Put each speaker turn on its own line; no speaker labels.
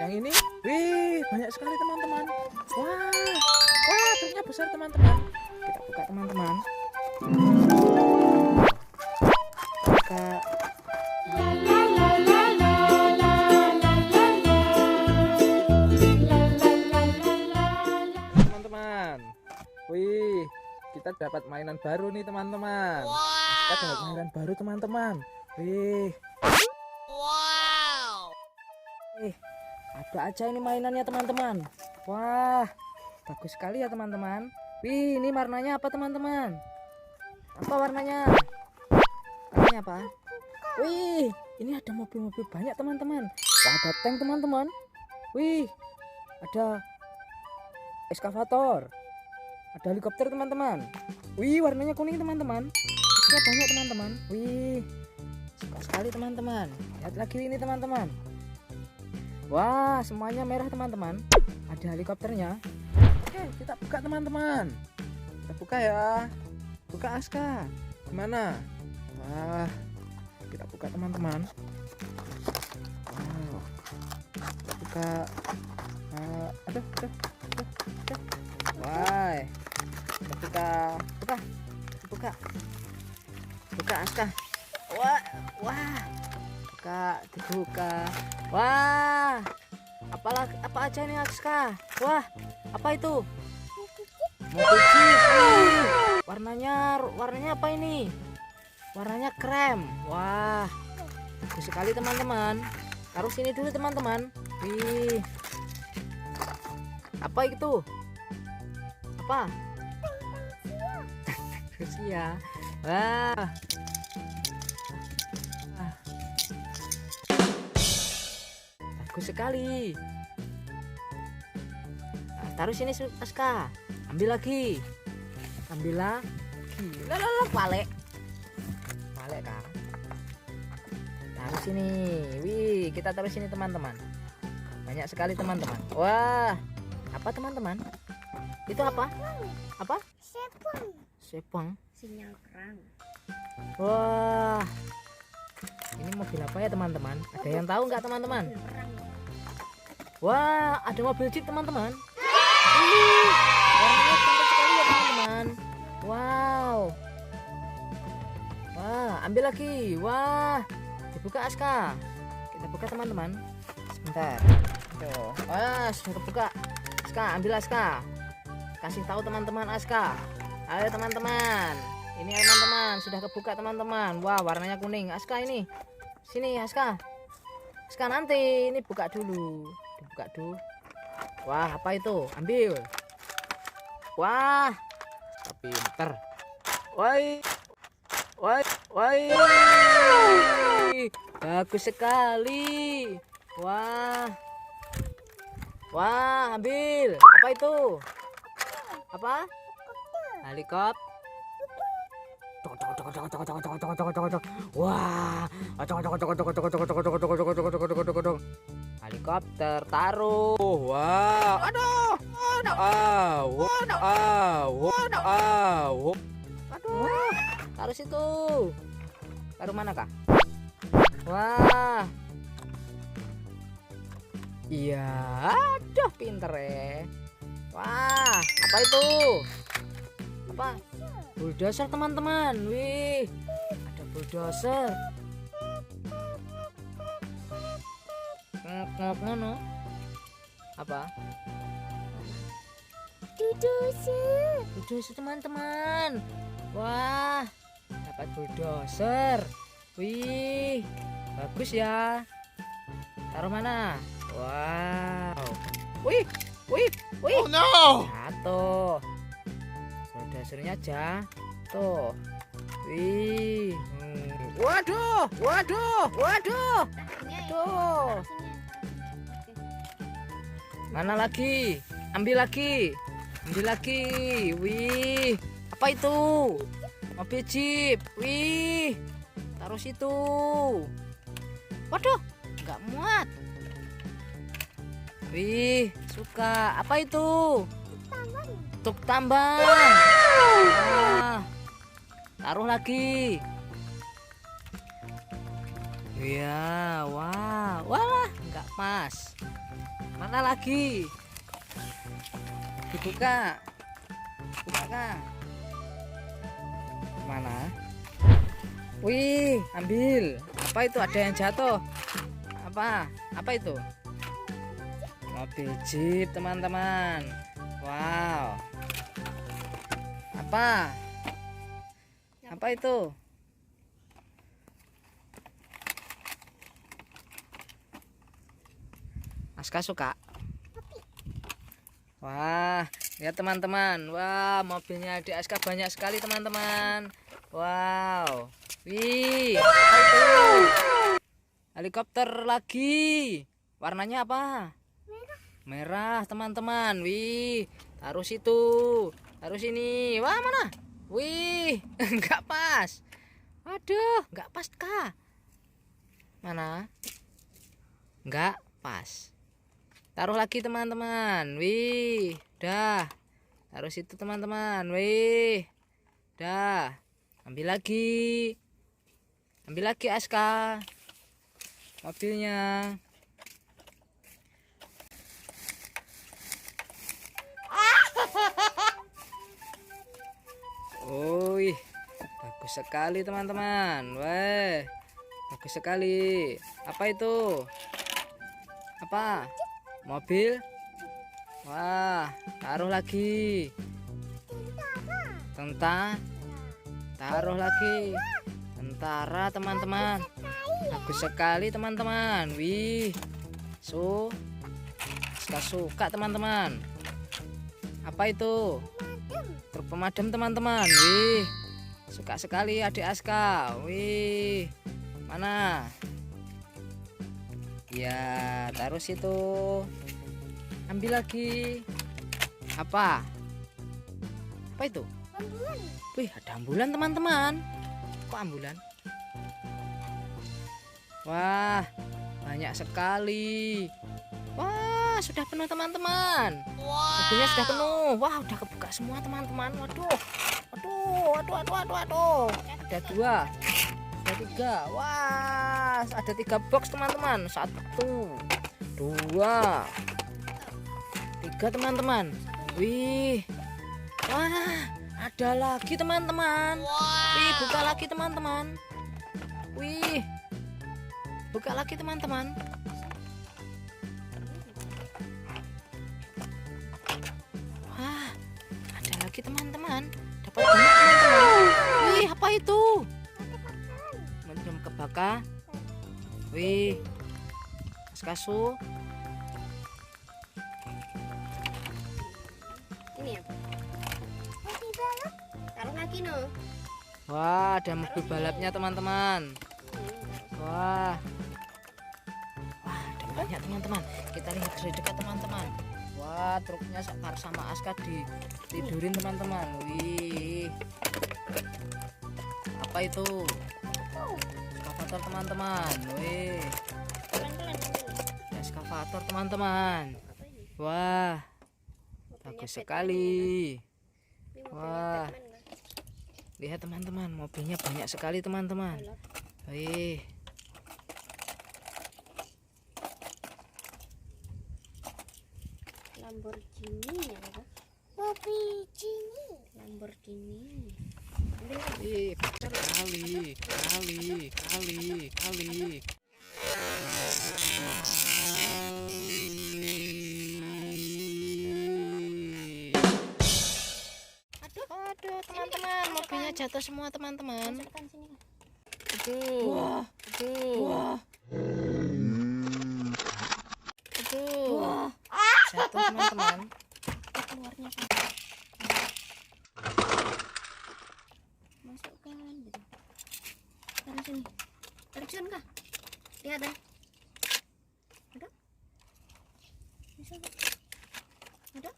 Yang ini, wih, banyak sekali teman-teman. Wah, truknya besar teman-teman. Kita buka teman-teman. Buka. Teman-teman, wih, kita dapat mainan baru nih teman-teman. Kita dapat mainan baru teman-teman. Wih. Ada aja ini mainannya teman-teman. Wah, bagus sekali ya teman-teman. Wih, ini warnanya apa teman-teman? Apa warnanya? Warnanya apa? Wih, ini ada mobil-mobil banyak teman-teman. Wah, ada tank teman-teman. Wih, ada eskavator. Ada helikopter teman-teman. Wih, warnanya kuning teman-teman. Ada banyak teman-teman. Wih, suka sekali teman-teman. Lihat lagi ini teman-teman. Wah, semuanya merah teman-teman. Ada helikopternya. Oke, kita buka teman-teman. Kita buka ya. Buka Aska. Gimana? Wah, kita buka teman-teman. Wow. Kita buka. Aduh. Wah. Kita buka Aska. Wah. Dibuka. Wah, apa aja nih Aska? Wah, apa itu? Mobil Jeep. Warnanya apa ini? Warnanya krem. Wah, bagus sekali teman-teman. Taruh sini dulu teman-teman. Wih, apa itu? Apa? Rusia. Wah. Bagus sekali. Nah, taruh sini Aska. Ambil lagi. Wale kan. Taruh sini. Wih, kita taruh sini teman-teman. Banyak sekali teman-teman. Wah, apa teman-teman? Itu apa? Apa? Sepang.
Sinyal perang.
Wah, ini mobil apa ya teman-teman? Ada yang tahu nggak teman-teman? Wah, ada mobil Jeep teman-teman. Warnanya cantik sekali ya teman-teman. Wow. Wah, ambil lagi. Wah, dibuka Aska. Kita buka teman-teman. Sebentar. Tuh. Wah, sudah kebuka. Aska, ambil Aska. Kasih tahu teman-teman Aska. Ayo teman-teman. Ini teman-teman sudah kebuka teman-teman. Wah, warnanya kuning. Aska ini. Sini Aska. Aska nanti ini buka dulu. Dibuka dulu. Wah, apa itu? Ambil. Wah, pinter. Woi. Bagus sekali. Wah, ambil. Apa itu? Apa? Helikopter. Wah, helikopter taruh. Wah, aduh, taruh situ. Taruh mana kah? Wah, iya, aduh, pinter ya. Wah, apa itu? Apa? Bulldozer teman-teman. Wih, ada bulldozer. Ngono. Apa? Bulldozer teman-teman. Wah, dapat bulldozer. Wih, bagus ya. Taruh mana? Wow. Wih.
Oh no.
Jatuh. Bulldozer-nya jatuh. Wih. Waduh. Tuh. Mana lagi? Ambil lagi. Wih, apa itu? Mobil Jeep. Wih, taruh situ. Waduh, nggak muat. Wih, suka. Apa itu? Truk tambang. Nah, taruh lagi. Ya, wah, nggak pas. Mana lagi? Dibuka. Buka Kak. Mana? Wih, ambil. Apa itu? Ada yang jatuh. Apa? Apa itu? Mobil Jeep, teman-teman. Wow. Apa? Apa itu? Aska suka? Wah, lihat teman-teman. Wah, mobilnya Adik Aska banyak sekali, teman-teman. Wow. Wih, apa itu? Helikopter lagi. Warnanya apa? Merah, teman-teman. Wih, taruh situ. Taruh sini. Wah, mana? Wih, enggak pas. Aduh, enggak pas Kak. Mana? Enggak pas. Taruh lagi, teman-teman. Wih, dah. Taruh situ, teman-teman. Wih, dah. Ambil lagi. Ambil lagi Aska. Mobilnya. Wih, bagus sekali teman-teman. Weh, bagus sekali. Apa itu? Apa? Mobil? Wah, taruh lagi. Tentara. Taruh lagi. Tentara, teman-teman. Bagus sekali, teman-teman. Wih. Suka teman-teman. Apa itu? Truk pemadam, teman-teman. Wih. Suka sekali Adik Aska. Wih. Mana? Ya, taruh situ. Ambil lagi. Apa? Apa itu?
Ambulan.
Wih, ada ambulan, teman-teman. Kok ambulan? Wah, banyak sekali. Wah, sudah penuh, teman-teman. Mobilnya sudah penuh. Wah, udah kebuka semua, teman-teman. Waduh. Waduh. Ada 2. Ada 3. Wah, ada 3 box, teman-teman. 1, 2, 3, teman-teman. Wih. Wah, ada lagi, teman-teman. Wih, buka lagi, teman-teman. Wih. Buka lagi, teman-teman. Wah, ada lagi, teman-teman. Dapat banyak, teman-teman. Wih, apa itu? Belum kebakar. Wih. Kasu.
Ini apa? Mobil balap. Taruh lagi no.
Wah, ada mobil balapnya, teman-teman. Wah. Wah, ada banyak, teman-teman. Kita lihat dari dekat, teman-teman. Wah, truknya sama Aska ditidurin, teman-teman. Wih. Apa itu? Eskavator, teman-teman. Wih.
Pelan-pelan.
Eskavator, teman-teman. Wah, bagus sekali. Wah. Lihat, teman-teman, mobilnya banyak sekali, teman-teman. Wih.
Lamborghini ya apa? Lamborghini. Ambil lagi.
Ih, kali. Aduh, teman-teman, mobilnya jatuh semua, teman-teman.
Masukkan sini.
Aduh. Jatuh, teman-teman.
Keluarnya kan. Masukkan gitu. Taruh sini. Taruh sini kah? Lihat dah. Ada? Bisa nggak? Ada?